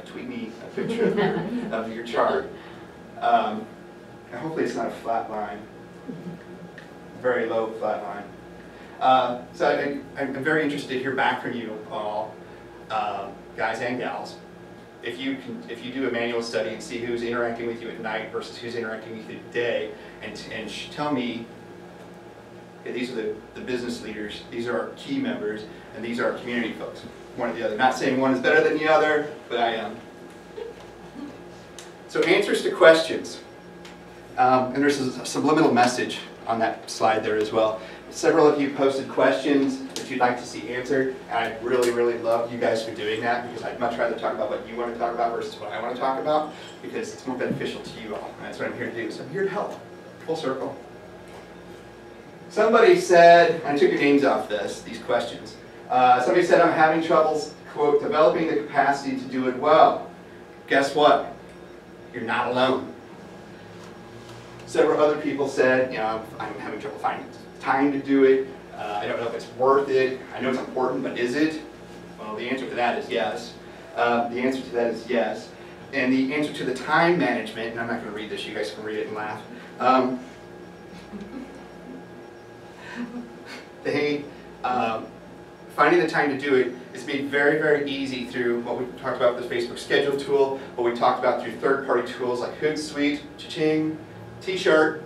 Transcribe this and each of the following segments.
tweet me a picture of your chart. And hopefully it's not a flat line, very low flat line. So I'm very interested to hear back from you all, guys and gals. If you do a manual study and see who's interacting with you at night versus who's interacting with you today, and tell me, okay, these are the business leaders, these are our key members, and these are our community folks. One or the other. Not saying one is better than the other, but I am. So answers to questions. And there's a subliminal message on that slide there as well. Several of you posted questions that you'd like to see answered, and I really, really love you guys for doing that, because I'd much rather talk about what you want to talk about versus what I want to talk about, because it's more beneficial to you all, and that's what I'm here to do. So I'm here to help, full circle. Somebody said, I took your names off these questions. Somebody said, I'm having troubles, quote, developing the capacity to do it well. Guess what? You're not alone. Several other people said, you know, I'm having trouble finding time to do it. I don't know if it's worth it. I know it's important, but is it? Well, the answer to that is yes. The answer to that is yes. And the answer to the time management, and I'm not going to read this, you guys can read it and laugh. Finding the time to do it is made very, very easy through what we talked about with the Facebook schedule tool, what we talked about through third-party tools like Hootsuite, Cha-ching, T-shirt,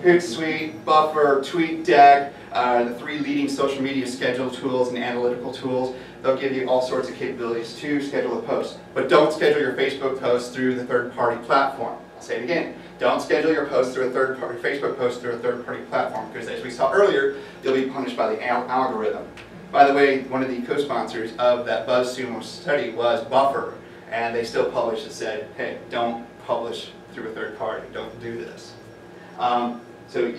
Hootsuite, Buffer, TweetDeck, the 3 leading social media schedule tools and analytical tools. They'll give you all sorts of capabilities to schedule a post. But don't schedule your Facebook post through the third-party platform. I'll say it again. Don't schedule your post through a third-party Facebook post through a third-party platform, because as we saw earlier, you'll be punished by the algorithm. By the way, one of the co-sponsors of that BuzzSumo study was Buffer, and they still published and said, hey, don't publish through a third party. Don't do this. So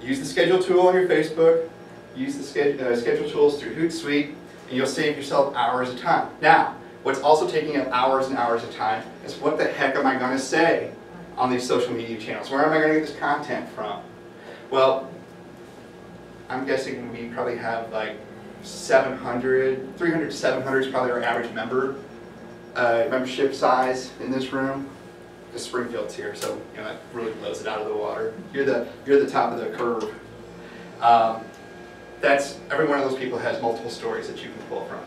use the schedule tool on your Facebook, use the schedule tools through Hootsuite, and you'll save yourself hours of time. Now, what's also taking up hours and hours of time is what the heck am I going to say on these social media channels? Where am I going to get this content from? Well, I'm guessing we probably have like 300 to 700 is probably our average membership size in this room. The Springfield's here, so you know, that really blows it out of the water. You're the top of the curve. Every one of those people has multiple stories that you can pull from.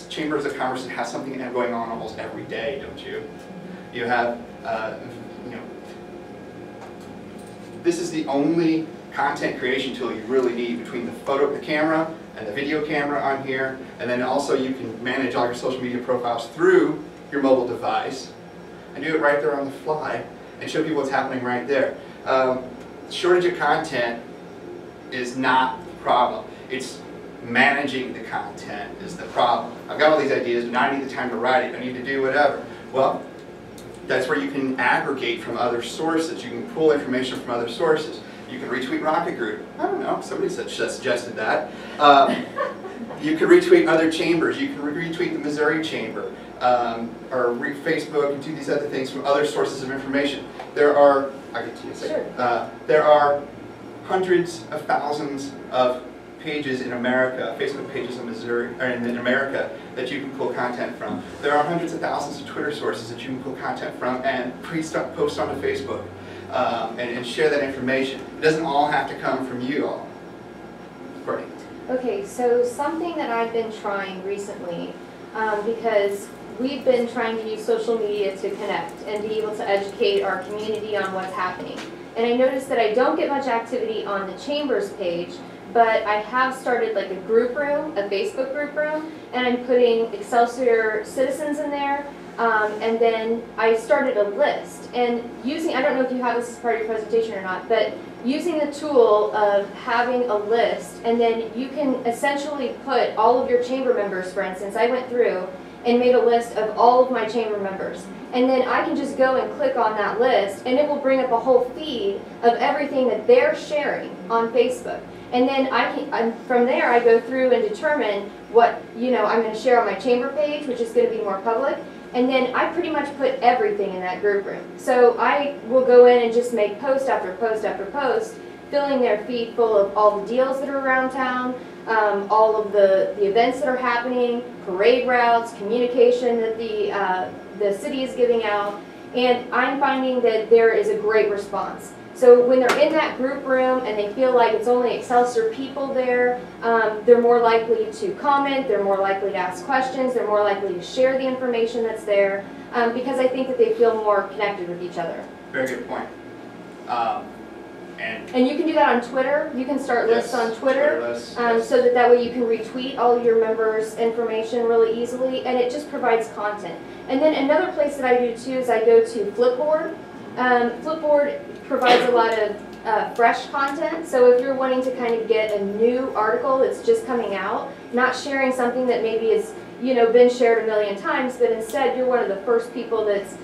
Chambers of Commerce has something going on almost every day, don't you? You have, you know, this is the only content creation tool you really need between the camera and the video camera on here, and then also you can manage all your social media profiles through your mobile device and do it right there on the fly and show people what's happening right there. Shortage of content is not the problem. It's managing the content is the problem. I've got all these ideas, but now I need the time to write it. I need to do whatever. Well, that's where you can aggregate from other sources. You can pull information from other sources. You can retweet Rocket Group. I don't know, somebody suggested that. You can retweet other chambers. You can retweet the Missouri Chamber, or Facebook and do these other things from other sources of information. There are, I'll get to you in a second. Sure. There are hundreds of thousands of pages in America, Facebook pages in Missouri, or in America, that you can pull content from. There are hundreds of thousands of Twitter sources that you can pull content from and post onto Facebook and share that information. It doesn't all have to come from you all. Courtney. Okay, so something that I've been trying recently, because we've been trying to use social media to connect and be able to educate our community on what's happening. And I noticed that I don't get much activity on the Chambers page, but I have started like a group room, a Facebook group room, and I'm putting Excelsior citizens in there, and then I started a list. And using, I don't know if you have this as part of your presentation or not, but using the tool of having a list, and then you can essentially put all of your chamber members, for instance, I went through and made a list of all of my chamber members. And then I can just go and click on that list, and it will bring up a whole feed of everything that they're sharing on Facebook. And then from there I go through and determine what I'm going to share on my chamber page, which is going to be more public. And then I pretty much put everything in that group room. So I will go in and just make post after post after post, filling their feed full of all the deals that are around town, all of the events that are happening, parade routes, communication that the city is giving out, and I'm finding that there is a great response. So when they're in that group room and they feel like it's only Excelsior people there, they're more likely to comment, they're more likely to ask questions, they're more likely to share the information that's there, because I think that they feel more connected with each other. Very good point. And you can do that on Twitter. You can start lists on Twitter, lists, so that way you can retweet all your members' information really easily, and it just provides content. And then another place that I do too is I go to Flipboard. Flipboard provides a lot of fresh content, so if you're wanting to kind of get a new article that's just coming out, not sharing something that maybe is been shared a million times, but instead you're one of the first people that's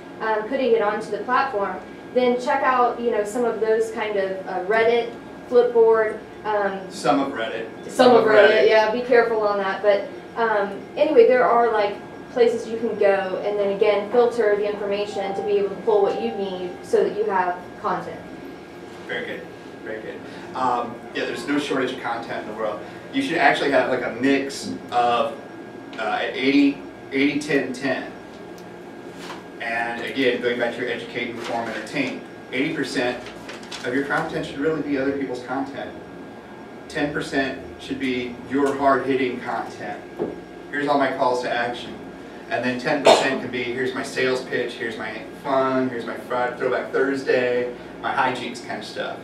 putting it onto the platform, then check out some of those kind of Reddit, Flipboard. Some of Reddit. Some of Reddit, yeah, be careful on that. But anyway, there are like places you can go and then again filter the information to be able to pull what you need so that you have content. Very good, very good. Yeah, there's no shortage of content in the world. You should actually have like a mix of 80, 10, 10. And again, going back to your educate, inform, entertain, 80% of your content should really be other people's content. 10% should be your hard-hitting content. Here's all my calls to action. And then 10% can be, here's my sales pitch, here's my fun, here's my throwback Thursday, my hijinks kind of stuff.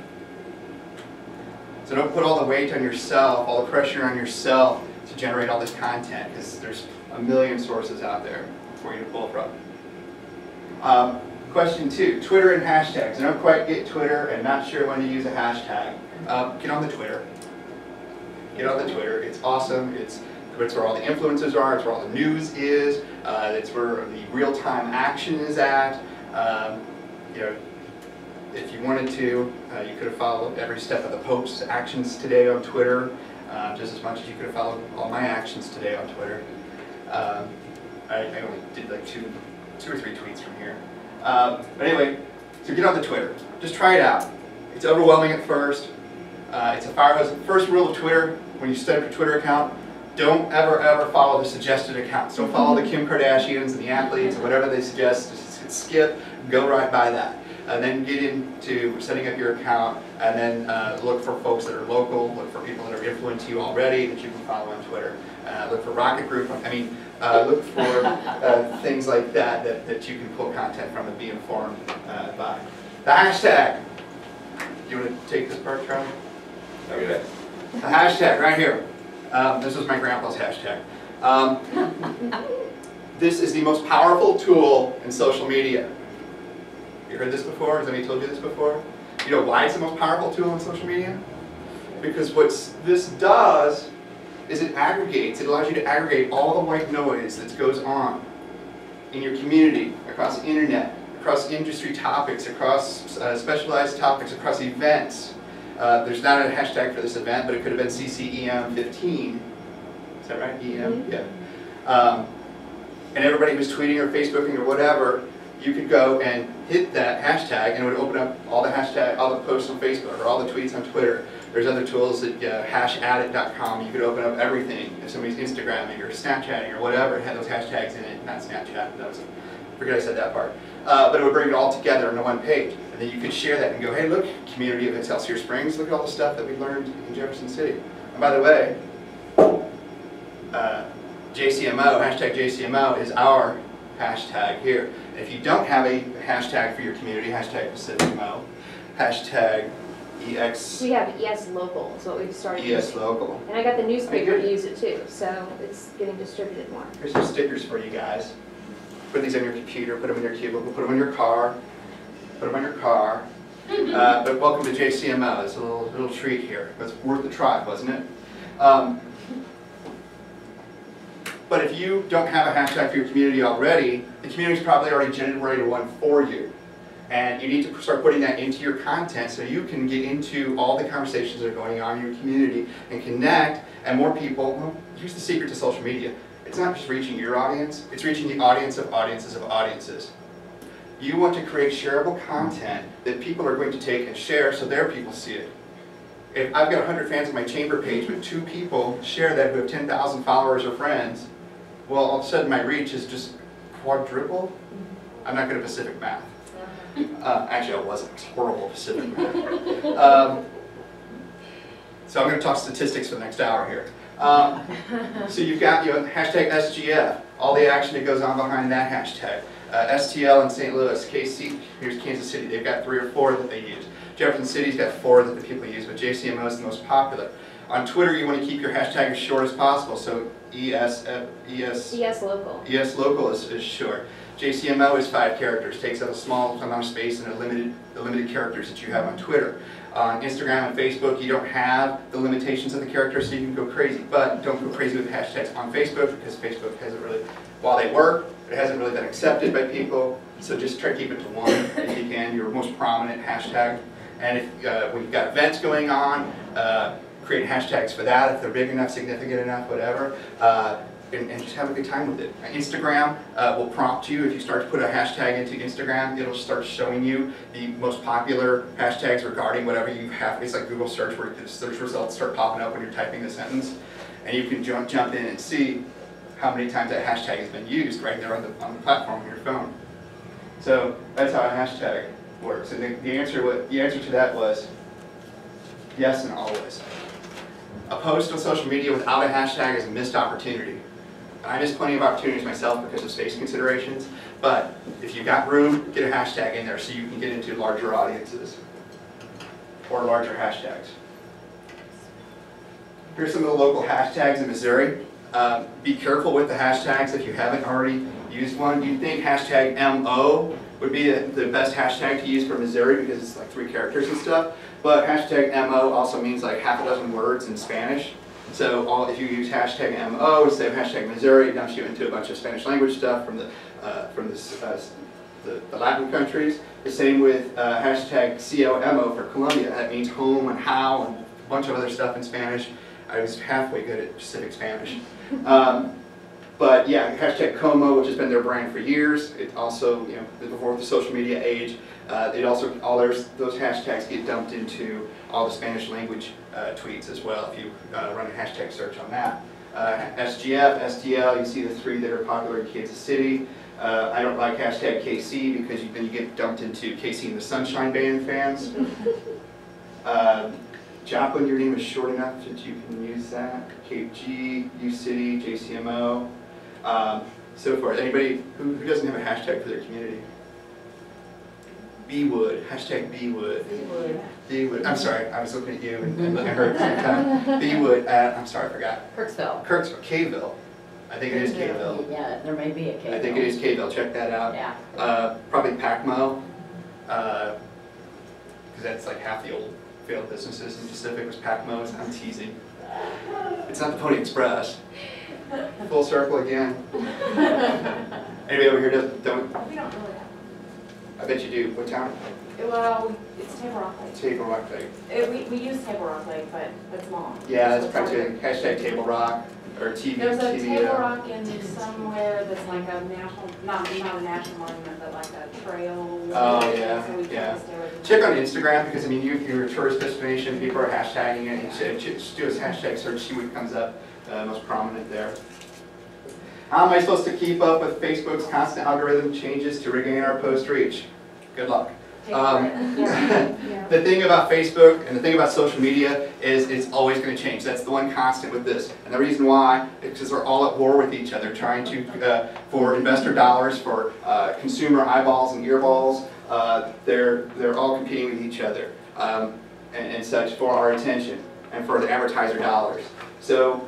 So don't put all the weight on yourself, all the pressure on yourself to generate all this content, because there's a million sources out there for you to pull from. Question 2, Twitter and hashtags. I don't quite get Twitter and not sure when to use a hashtag. Get on the Twitter. Get on the Twitter. It's awesome. It's where all the influencers are. It's where all the news is. It's where the real-time action is at. If you wanted to, you could have followed every step of the Pope's actions today on Twitter, just as much as you could have followed all my actions today on Twitter. I only did like two or three tweets from here. But anyway, so get on the Twitter. Just try it out. It's overwhelming at first. It's a fire hose. First rule of Twitter, when you set up your Twitter account, don't ever follow the suggested accounts. Don't follow the Kim Kardashians and the athletes or whatever they suggest. Just skip, go right by that. And then get into setting up your account, and then look for folks that are local, look for people that are influencing you already that you can follow on Twitter. Look for Rocket Group, look for things like that you can pull content from and be informed by. The hashtag. You want to take this part, Charlie? Okay. The hashtag right here. This was my grandpa's hashtag. This is the most powerful tool in social media. You heard this before? Has anybody told you this before? You know why it's the most powerful tool in social media? Because what this does is it aggregates. It allows you to aggregate all the white noise that goes on in your community, across the internet, across industry topics, across specialized topics, across events. There's not a hashtag for this event, but it could have been CCEM15. Is that right? EM? Mm-hmm. Yeah. And everybody who's tweeting or Facebooking or whatever, you could go and hit that hashtag and it would open up all the posts on Facebook or all the tweets on Twitter. There's other tools that hashaddict.com. You could open up everything. If somebody's Instagramming or Snapchatting or whatever, it had those hashtags in it. Not Snapchat. Forget I said that part. But it would bring it all together on one page. And then you could share that and go, hey, look, community of Excelsior Springs, look at all the stuff that we learned in Jefferson City. And by the way, JCMO, hashtag JCMO is our hashtag here. And if you don't have a hashtag for your community, hashtag PacificMo, hashtag EX. We have ES Local is what we've started ES using. Local. And I got the newspaper to use it too, so it's getting distributed more. Here's some stickers for you guys. Put these on your computer, put them in your cubicle, put them in your car, put them on your car. But welcome to JCMO. It's a little treat here. It's worth the try, wasn't it? But if you don't have a hashtag for your community already, the community's probably already generated one for you. And you need to start putting that into your content so you can get into all the conversations that are going on in your community and connect, and more people. Well, here's the secret to social media. It's not just reaching your audience, it's reaching the audience of audiences of audiences. You want to create shareable content that people are going to take and share so their people see it. if I've got 100 fans on my chamber page, but 2 people share that who have 10,000 followers or friends, well, all of a sudden my reach is just quadruple. I'm not good at Pacific math. Actually, I wasn't. I was horrible at Pacific math. So I'm going to talk statistics for the next hour here. So you've got hashtag SGF, all the action that goes on behind that hashtag. STL in St. Louis, KC, here's Kansas City, they've got 3 or 4 that they use. Jefferson City's got 4 that the people use, but JCMO is the most popular. On Twitter, you want to keep your hashtag as short as possible, so ES local is short. JCMO is 5 characters, takes up a small amount of space and the limited characters that you have on Twitter. On Instagram and Facebook, you don't have the limitations of the characters, so you can go crazy. But don't go crazy with hashtags on Facebook, because Facebook hasn't really, while they work, it hasn't really been accepted by people. So just try to keep it to 1 if you can, your most prominent hashtag. And if when you've got events going on, create hashtags for that if they're big enough, significant enough, whatever. And just have a good time with it. Instagram will prompt you if you start to put a hashtag into Instagram. It'll start showing you the most popular hashtags regarding whatever you have. It's like Google search where the search results start popping up when you're typing the sentence, and you can jump in and see how many times that hashtag has been used right there on the platform on your phone. So that's how a hashtag works. And the answer to that was yes and always. A post on social media without a hashtag is a missed opportunity. I missed plenty of opportunities myself because of space considerations, but if you've got room, get a hashtag in there so you can get into larger audiences or larger hashtags. Here's some of the local hashtags in Missouri. Be careful with the hashtags if you haven't already used one. You'd think hashtag MO would be the best hashtag to use for Missouri because it's like 3 characters and stuff, but hashtag MO also means like half a dozen words in Spanish. So if you use hashtag MO instead of hashtag Missouri, it dumps you into a bunch of Spanish language stuff from the Latin countries. The same with hashtag COMO for Colombia. That means home and how and a bunch of other stuff in Spanish. I was halfway good at Pacific Spanish. But yeah, hashtag Como, which has been their brand for years. It also, before the social media age, those hashtags get dumped into all the Spanish language tweets as well if you run a hashtag search on that. SGF, STL, you see the 3 that are popular in Kansas City. I don't like hashtag KC because then you get dumped into KC and the Sunshine Band fans. Joplin, your name is short enough that you can use that. Cape G, U City, JCMO, so forth. Anybody who doesn't have a hashtag for their community? Bwood, hashtag Bwood. Bwood. I'm sorry, I was looking at you and looking at her at the same time. Bwood at, I'm sorry, I forgot. Kirksville. Kville. I think it is Kville. Yeah, there may be a Kville. I think it is Kville, check that out. Yeah. Probably Pacmo, because that's like half the old failed businesses in the Pacific was Pacmo's. I'm teasing. It's not the Pony Express. Full circle again. Anybody over here don't? We don't really have. I bet you do. What town? Well, it's Table Rock Lake. Table Rock Lake. We use Table Rock Lake, but it's long. Yeah, that's probably good. Hashtag Table Rock or TV. There's a TV, Table Rock in somewhere that's like a national, not a national monument, but like a trail. Oh yeah, so we yeah. stay with Check on Instagram because I mean, you're a tourist destination. People are hashtagging it. And just do a hashtag search, see what comes up most prominent there. How am I supposed to keep up with Facebook's constant algorithm changes to regain our post reach? Good luck. The thing about Facebook and the thing about social media is it's always going to change. That's the one constant with this. And the reason why is because they're all at war with each other, trying to, for investor dollars, for consumer eyeballs and earballs, they're all competing with each other and such for our attention and for the advertiser dollars. So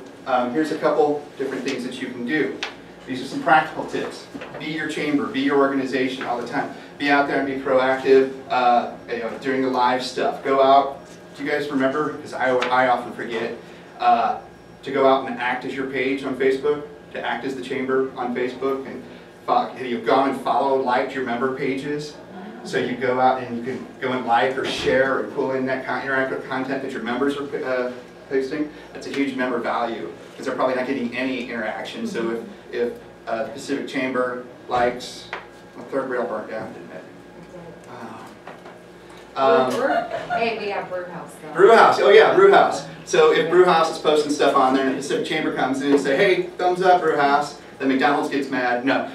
here's a couple different things that you can do. These are some practical tips. Be your chamber, be your organization all the time. Be out there and be proactive during the live stuff. Go out, do you guys remember, because I often forget, to go out and act as your page on Facebook, to act as the chamber on Facebook, and you've gone and followed, liked your member pages. So you go out and you can go and like or share or pull in that interactive content that your members are posting. That's a huge member value, because they're probably not getting any interaction. So if the Pacific Chamber likes, well, third rail burnt down, didn't it? Hey, we have brew house though. Brew house, oh yeah, brew house. So if brew house is posting stuff on there and the Pacific Chamber comes in and say, hey, thumbs up brew house, then McDonald's gets mad. No,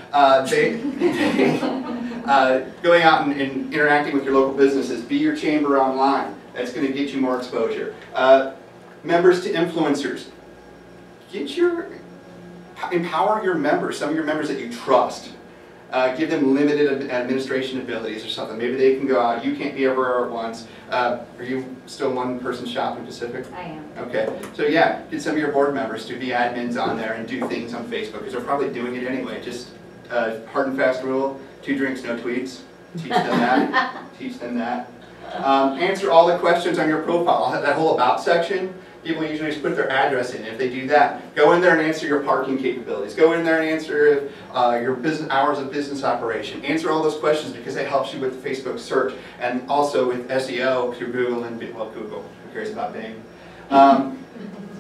going out and interacting with your local businesses, be your chamber online. That's going to get you more exposure. Members to influencers. Empower your members, some of your members that you trust. Give them limited administration abilities or something. Maybe they can go out, you can't be everywhere at once. Are you still one person shop in Pacific? I am. Okay, so yeah, get some of your board members to be admins on there and do things on Facebook, because they're probably doing it anyway. Just hard and fast rule, 2 drinks, no tweets. Teach them that, teach them that. Answer all the questions on your profile. That whole about section, people usually just put their address in. If they do that, go in there and answer your parking capabilities. Go in there and answer your business hours of business operation. Answer all those questions because it helps you with the Facebook search and also with SEO through Google and, well, Google, who cares about Bing? And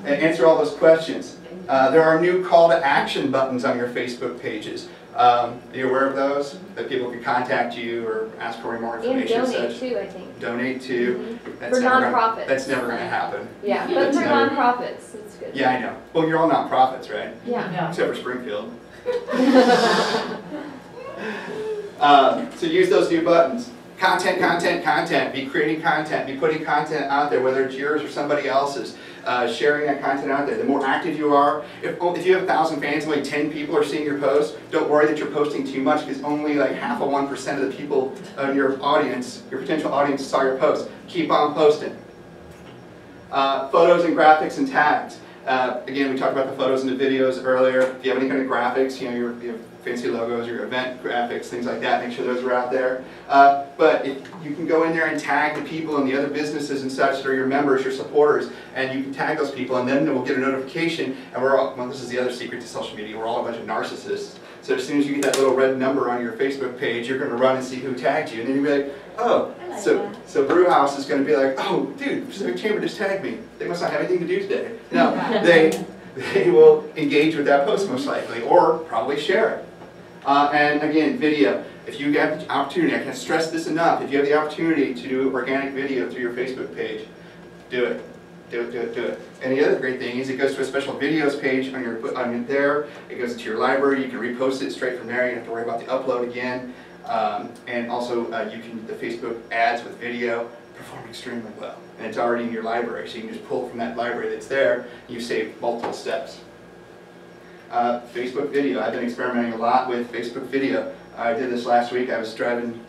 answer all those questions. There are new call to action buttons on your Facebook pages. Are you aware of those? That people can contact you or ask for more information. And donate too, I think. Donate to. For nonprofits. That's never going to happen. Yeah, but for nonprofits, it's good. Yeah, I know. Well, you're all nonprofits, right? Yeah. Except for Springfield. So use those new buttons. Content, content, content. Be creating content. Be putting content out there, whether it's yours or somebody else's. Sharing that content out there. The more active you are, if you have 1,000 fans, only 10 people are seeing your post, don't worry that you're posting too much because only like 0.5% of the people in your audience, your potential audience, saw your post. Keep on posting. Photos and graphics and tags. Again, we talked about the photos and the videos earlier. If you have any kind of graphics, you have fancy logos, your event graphics, things like that, make sure those are out there. But if you can go in there and tag the people and the other businesses and such that are your members, your supporters, and you can tag those people, and then we'll get a notification, and we're all, well, this is the other secret to social media, we're all a bunch of narcissists. So as soon as you get that little red number on your Facebook page, you're going to run and see who tagged you, and then you'll be like, oh, so Brewhouse is going to be like, oh, dude, Pacific Chamber just tagged me. They must not have anything to do today. No, they will engage with that post most likely, or probably share it. And again, video. If you have the opportunity, I can't stress this enough, if you have the opportunity to do organic video through your Facebook page, do it. Do it, do it, do it. And the other great thing is it goes to a special videos page on there. It goes to your library. You can repost it straight from there. You don't have to worry about the upload again. And also, the Facebook ads with video perform extremely well. And it's already in your library, so you can just pull from that library that's there. You save multiple steps. Facebook video. I've been experimenting a lot with Facebook video. I did this last week. I was driving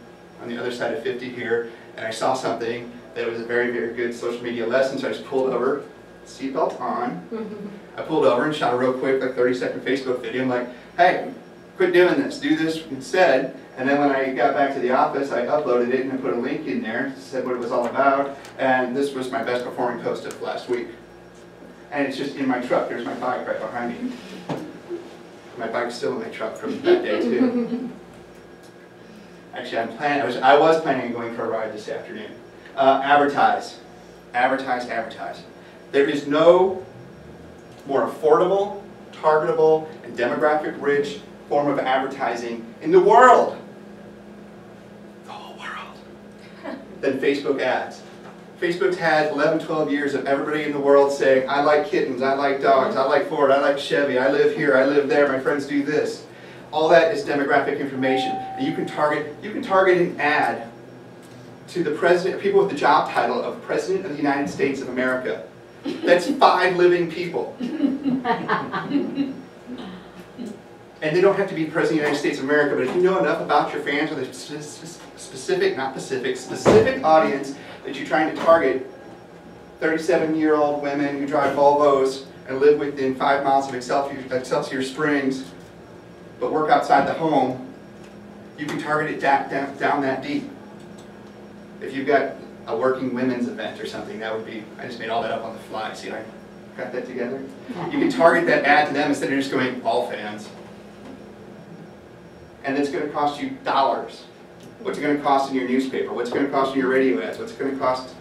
on the other side of 50 here, and I saw something that was a very, very good social media lesson, so I just pulled over, seatbelt on. I pulled over and shot a real quick, like 30-second Facebook video. I'm like, hey, quit doing this, do this instead. And then when I got back to the office, I uploaded it and I put a link in there, said what it was all about, and this was my best performing post of last week. And it's just in my truck. There's my bike right behind me. My bike's still in my truck from that day too. Actually, I was planning on going for a ride this afternoon. Advertise. Advertise, advertise. There is no more affordable, targetable, and demographic-rich form of advertising in the world, the whole world, than Facebook ads. Facebook's had 11, 12 years of everybody in the world saying, I like kittens, I like dogs, I like Ford, I like Chevy, I live here, I live there, my friends do this. All that is demographic information. And you can target an ad to the president, people with the job title of President of the United States of America. That's 5 living people. And they don't have to be President of the United States of America, but if you know enough about your fans or the specific, not Pacific, specific audience that you're trying to target, 37-year-old women who drive Volvos and live within 5 miles of Excelsior Springs, but work outside the home, you can target it down that deep. If you've got a working women's event or something, that would be, I just made all that up on the fly, see I got that together? You can target that ad to them instead of just going, all fans. And it's going to cost you dollars. What's it going to cost in your newspaper? What's it going to cost in your radio ads? What's it going to cost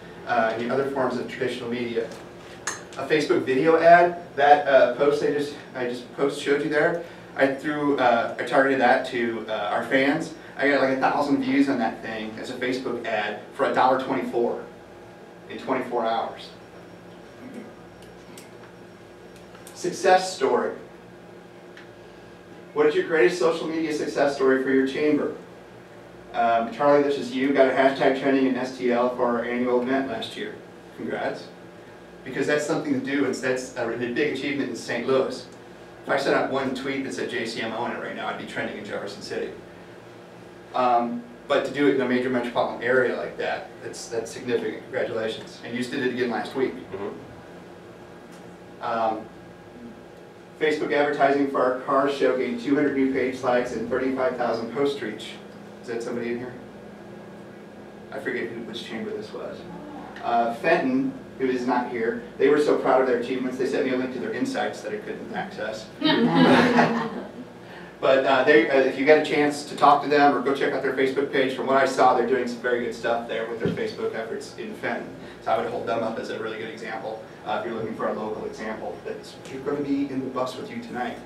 in other forms of traditional media? A Facebook video ad, that post I just showed you there, I targeted that to our fans. I got like 1,000 views on that thing as a Facebook ad for $1.24 in 24 hours. Success story. What is your greatest social media success story for your chamber? Charlie, this is you. Got a hashtag trending in STL for our annual event last year. Congrats. Because that's something to do, and that's a really big achievement in St. Louis. If I sent out one tweet that said JCMO in it right now, I'd be trending in Jefferson City. But to do it in a major metropolitan area like that, that's significant. Congratulations. And you just did it again last week. Facebook advertising for our car show gained 200 new page likes and 35,000 post reach. Is that somebody in here? I forget which chamber this was. Fenton, who is not here, they were so proud of their achievements, they sent me a link to their insights that I couldn't access. But if you get a chance to talk to them or go check out their Facebook page, from what I saw, they're doing some very good stuff there with their Facebook efforts in Fenton. So I would hold them up as a really good example if you're looking for a local example. That's you're going to be in the bus with you tonight.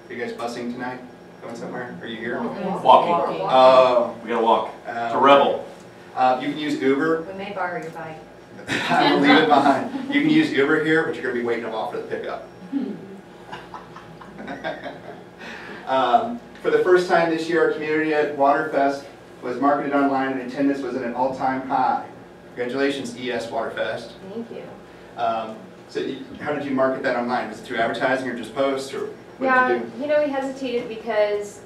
Are you guys busing tonight? Going somewhere? Are you here? Walking. Oh. We gotta walk. It's a rebel. You can use Uber. We may borrow your bike. I will leave it behind. You can use Uber here, but you're going to be waiting a while for the pickup. For the first time this year, our community at Waterfest was marketed online and attendance was at an all-time high. Congratulations, ES Waterfest. Thank you. So how did you market that online? Was it through advertising or just posts, or what Yeah, did you do? you know, we hesitated because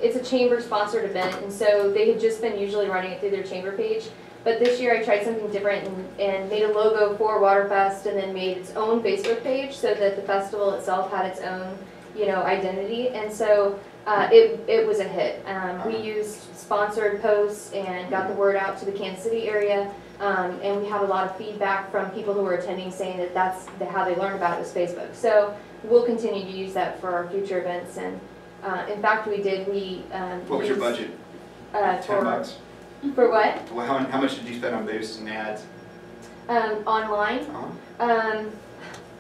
it's a chamber-sponsored event, and so they had just been usually running it through their chamber page. But this year I tried something different and made a logo for Waterfest and then made its own Facebook page so that the festival itself had its own, you know, identity. And so it was a hit. We used sponsored posts and got the word out to the Kansas City area. And we have a lot of feedback from people who were attending saying that that's how they learned about it was Facebook. So we'll continue to use that for our future events. And in fact, we did. What was your budget? 10 bucks. For what? Well, how much did you spend on boosts and ads? Online,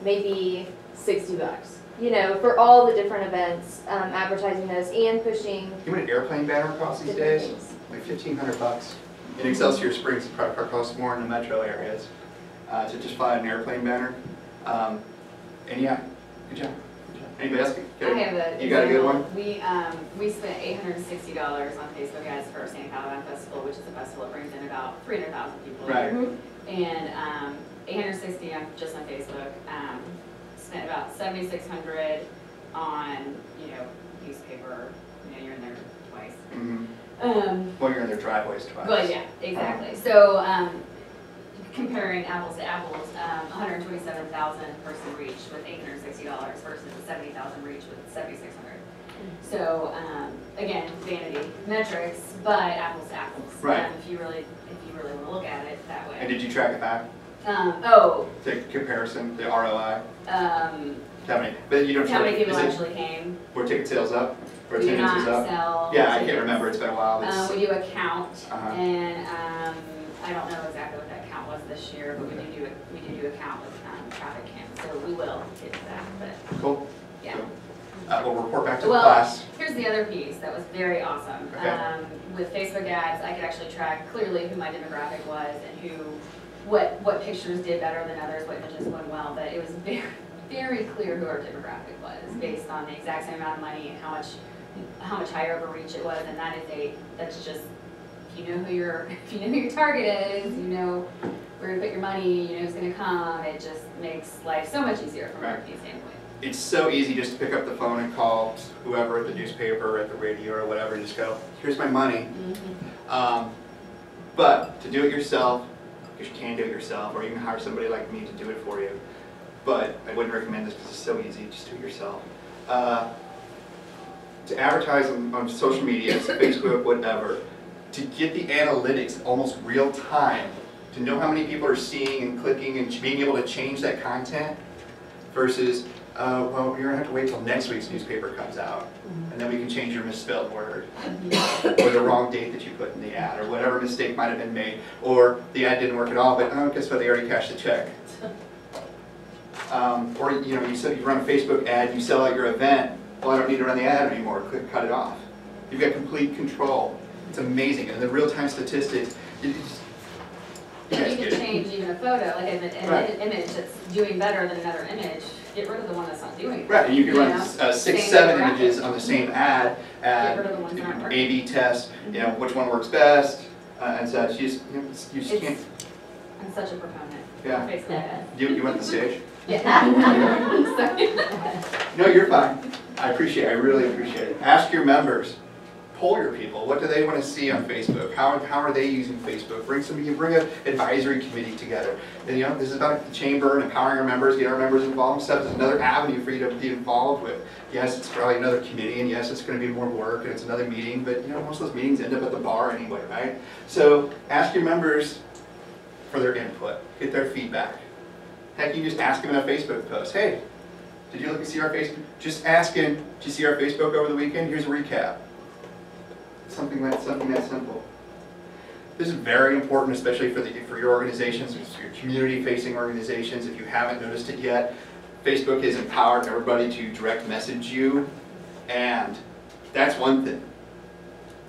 maybe $60. You know, for all the different events, advertising those and pushing. You know what an airplane banner costs these days? Things. Like $1,500. In Excelsior Springs, it probably costs more in the metro areas to just fly an airplane banner. And yeah, good job. Anybody else? I have a. You got a good one? We spent $860 on Facebook ads for our SNAIL Festival, which is a festival that brings in about 300,000 people. Right. And 860 just on Facebook. Spent about $7,600 on newspaper. You're in there twice. Well, you're in their driveways twice. But yeah, exactly. So comparing apples to apples, 127,000 person reach with $860 versus the 70,000 reach with $7,600. So again, vanity metrics, but apples to apples. Right. If you really want to look at it that way. And did you track it back? The comparison, the ROI. How But you don't. many people actually came? Were ticket sales up? Or We do attendance not was up? sell. Yeah, I tickets. can't remember. It's been a while. We do a count, Uh-huh. and I don't know exactly what that count was this year, but we do a count with traffic cams, so we will get to that. But Cool. yeah. We'll report back to the Well, class. here's the other piece that was very awesome. Okay. With Facebook ads, I could actually track clearly who my demographic was and what pictures did better than others, what images went well. But it was very, very clear who our demographic was based on the exact same amount of money and how much higher of a reach it was. And that's just if you know who your target is, you know where to put your money, you know who's going to come. It just makes life so much easier from a marketing standpoint. It's so easy just to pick up the phone and call whoever at the newspaper, or at the radio, or whatever, and just go, here's my money. But to do it yourself, because you can do it yourself, or you can hire somebody like me to do it for you. But I wouldn't recommend this because it's so easy, just do it yourself. To advertise on social media, Facebook, whatever, to get the analytics almost real time, to know how many people are seeing and clicking and being able to change that content versus, well, you're going to have to wait till next week's newspaper comes out, and then we can change your misspelled word, or the wrong date that you put in the ad, or whatever mistake might have been made, or the ad didn't work at all, but guess what, they already cashed the check. Or you said you run a Facebook ad, you sell out your event, Well, I don't need to run the ad anymore. Click cut it off. You've got complete control. It's amazing. And the real-time statistics, you guys You get can it. change even a photo, like an image that's doing better than another image, get rid of the one that's not doing it. Right, and you can run know? 6, Same 7 demographic. images on the same ad, Get rid of the and ones you that can aren't A/B test, which one works best, and such. You just It's- can't. I'm such a proponent. Yeah. Facebook. You went the stage? Yeah. Sorry. No, you're fine. I really appreciate it. Ask your members. Poll your people. What do they want to see on Facebook? How are they using Facebook? Bring an advisory committee together. And, this is about the chamber and empowering our members, get our members involved and stuff. It's another avenue for you to be involved with. Yes, it's probably another committee, and yes, it's going to be more work, and it's another meeting, but most of those meetings end up at the bar anyway, right? So ask your members for their input. Get their feedback. Heck, you just ask them in a Facebook post. Hey, did you look and see our Facebook? Just asking, did you see our Facebook over the weekend? Here's a recap. Something that simple. This is very important, especially for your organizations, for your community-facing organizations. If you haven't noticed it yet, Facebook has empowered everybody to direct message you, and that's one thing.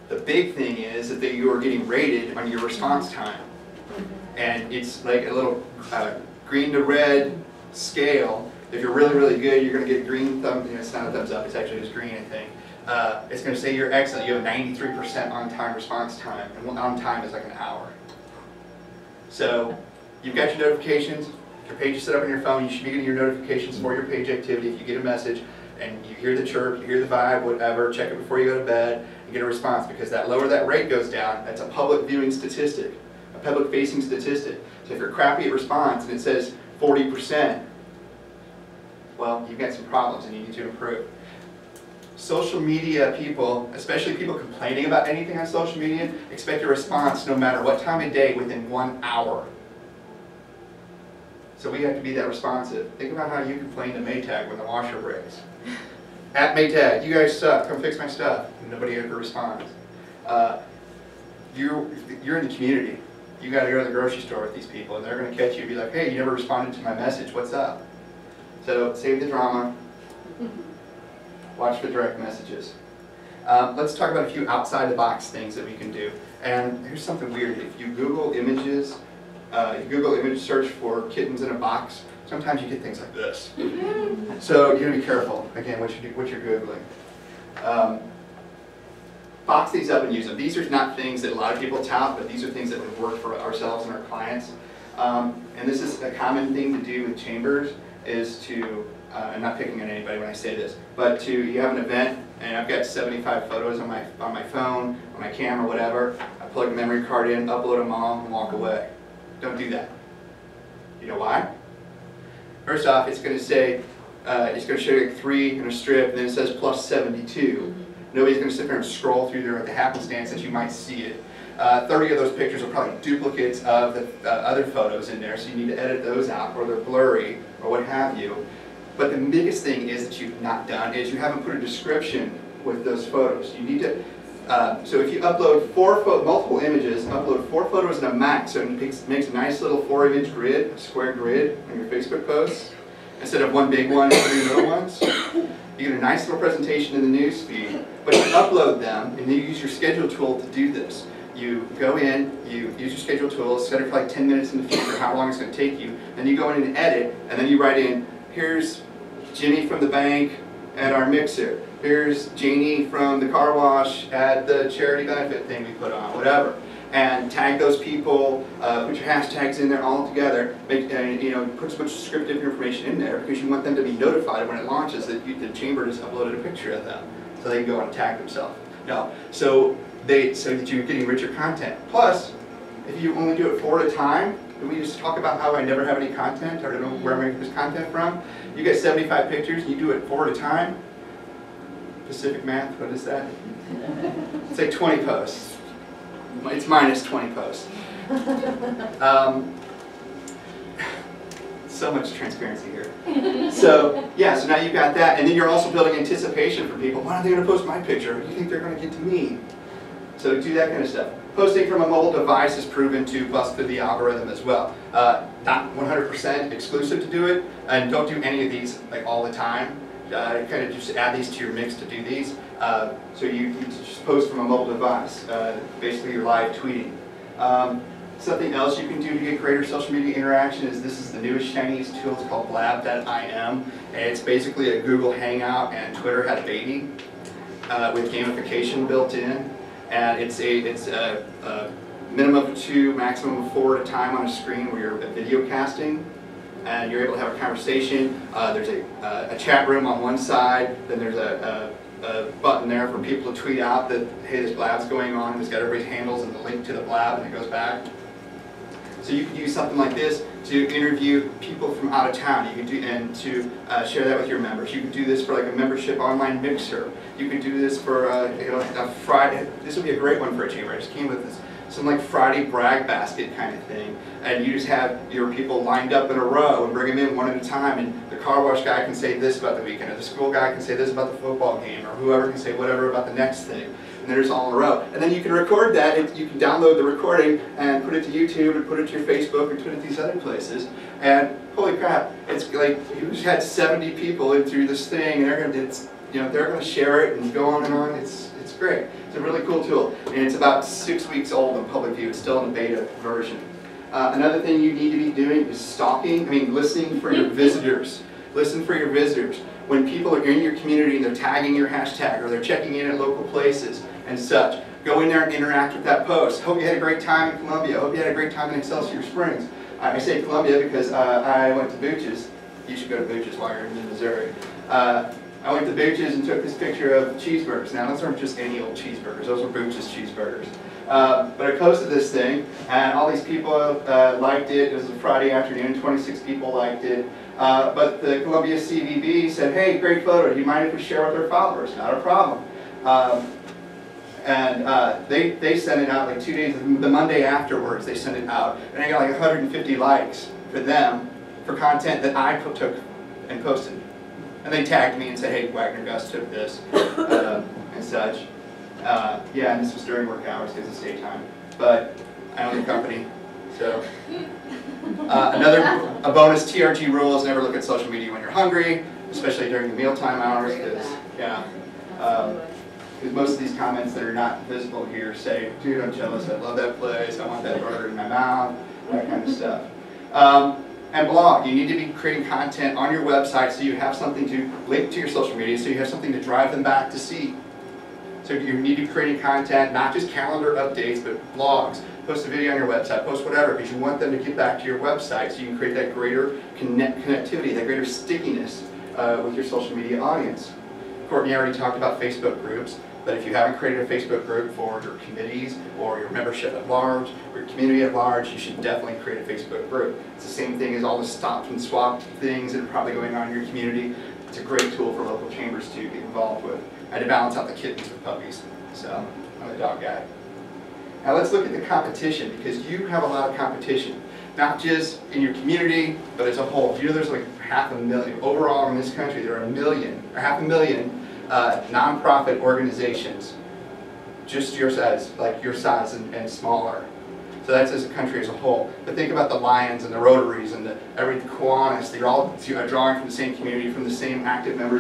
The big thing is that you are getting rated on your response time, and it's like a little green to red scale. If you're really, really good, you're going to get a green thumb. It's not a thumbs up, it's actually just green, I think. It's going to say you're excellent. You have a 93% on-time response time, and on-time is like an hour. So you've got your notifications. Your page is set up on your phone. You should be getting your notifications for your page activity. If you get a message and you hear the chirp, you hear the vibe, whatever, check it before you go to bed and get a response, because that lower that rate goes down, that's a public viewing statistic, a public-facing statistic. So if you're crappy at response and it says 40%, well, you've got some problems and you need to improve. Social media people, especially people complaining about anything on social media, expect a response no matter what time of day within 1 hour. So we have to be that responsive. Think about how you complain to Maytag when the washer breaks. At Maytag, you guys suck, come fix my stuff. And nobody ever responds. You're in the community. You got to go to the grocery store with these people, and they're going to catch you and be like, hey, you never responded to my message, what's up? So save the drama. Watch for direct messages. Let's talk about a few outside-the-box things that we can do. And here's something weird. If you Google images, you Google image search for kittens in a box, sometimes you get things like this. So you gotta be careful, again, what you're Googling. Box these up and use them. These are not things that a lot of people tout, but these are things that would work for ourselves and our clients. And this is a common thing to do with chambers, is to, I'm not picking on anybody when I say this, but you have an event, and I've got 75 photos on my phone, on my camera, whatever. I plug a memory card in, upload them all, and walk away. Don't do that. You know why? First off, it's going to say, it's going to show you like 3 in a strip, and then it says plus 72. Nobody's going to sit there and scroll through there at the happenstance that you might see it. 30 of those pictures are probably duplicates of the other photos in there, so you need to edit those out, or they're blurry, or what have you. But the biggest thing is that you've not done is you haven't put a description with those photos. You need to, so if you upload multiple images, upload 4 photos in a max, so it makes a nice little 4-image grid, a square grid on your Facebook posts, instead of one big one and 3 little ones. You get a nice little presentation in the news feed, but you upload them, and then you use your schedule tool to do this. You go in, you use your schedule tool, set it for like 10 minutes in the future, how long it's going to take you, then you go in and edit, and then you write in, here's Jimmy from the bank at our mixer, here's Janie from the car wash at the charity benefit thing we put on, whatever. And tag those people, put your hashtags in there all together, put as much descriptive information in there because you want them to be notified when it launches that the chamber just uploaded a picture of them, so they can go and tag themselves. No, so that you're getting richer content. Plus, if you only do it 4 at a time, and we just talk about how I never have any content, or I don't know where I'm getting this content from, you get 75 pictures, and you do it 4 at a time. Pacific math, what is that? It's like 20 posts. It's minus 20 posts. So much transparency here. So, yeah, so now you've got that, and then you're also building anticipation for people. When are they going to post my picture? What do you think they're going to get to me? So do that kind of stuff. Posting from a mobile device is proven to bust through the algorithm as well. Not 100% exclusive to do it, and don't do any of these like all the time. kind of just add these to your mix to do these. So you just post from a mobile device. Basically, you're live tweeting. Something else you can do to get greater social media interaction is this is the newest Chinese tool. It's called blab.im. And it's basically a Google Hangout, and Twitter had a baby with gamification built in. And it's a minimum of 2, maximum of 4 at a time on a screen where you're video casting. And you're able to have a conversation. There's a chat room on one side, then there's a button there for people to tweet out that, hey, this blab's going on, and it's got everybody's handles and the link to the blab, and it goes back. So you could use something like this to interview people from out of town. You could do, and to share that with your members. You could do this for like a membership online mixer. You could do this for a Friday. This would be a great one for a chamber. I just came with this. Some like Friday brag basket kind of thing, and you just have your people lined up in a row and bring them in one at a time, and the car wash guy can say this about the weekend, or the school guy can say this about the football game, or whoever can say whatever about the next thing, and they're just all in a row. And then you can record that, and you can download the recording and put it to YouTube, and put it to your Facebook, and put it to these other places, and holy crap, it's like you just had 70 people in through this thing, and they're gonna share it and go on and on. It's great. It's a really cool tool, and it's about 6 weeks old in public view. It's still in the beta version. Another thing you need to be doing is listening for your visitors. Listen for your visitors. When people are in your community and they're tagging your hashtag, or they're checking in at local places and such, go in there and interact with that post. Hope you had a great time in Columbia. Hope you had a great time in Excelsior Springs. I say Columbia because I went to Booch's. You should go to Booch's while you're in Missouri. I went to Booch's and took this picture of cheeseburgers. Now, those aren't just any old cheeseburgers. Those are Booch's cheeseburgers. But I posted this thing, and all these people liked it. It was a Friday afternoon. 26 people liked it. But the Columbia CVB said, hey, great photo. Do you mind if we share with our followers? Not a problem. They sent it out like 2 days, the Monday afterwards, they sent it out. And I got like 150 likes for them for content that I took and posted. And they tagged me and said, hey, Wagner Gus took this, and such. Yeah, and this was during work hours because it's daytime. But I own the company, so. A bonus TRG rule is never look at social media when you're hungry, especially during the mealtime hours, because, yeah. Because most of these comments that are not visible here say, dude, I'm jealous, I love that place, I want that burger in my mouth, that kind of stuff. And blog, you need to be creating content on your website so you have something to link to your social media, so you have something to drive them back to see. So you need to be creating content, not just calendar updates, but blogs. Post a video on your website, post whatever, because you want them to get back to your website so you can create that greater connectivity, that greater stickiness with your social media audience. Courtney already talked about Facebook groups. But if you haven't created a Facebook group for your committees or your membership at large or your community at large, you should definitely create a Facebook group. It's the same thing as all the stop and swap things that are probably going on in your community. It's a great tool for local chambers to get involved with and to balance out the kittens with puppies. So I'm a dog guy. Now let's look at the competition, because you have a lot of competition, not just in your community, but as a whole. You know, there's like 500,000 overall in this country. There are 500,000 nonprofit organizations, just your size, and smaller. So that's as a country as a whole. But think about the Lions and the Rotaries and every Kiwanis. They're all drawing from the same community, from the same active members.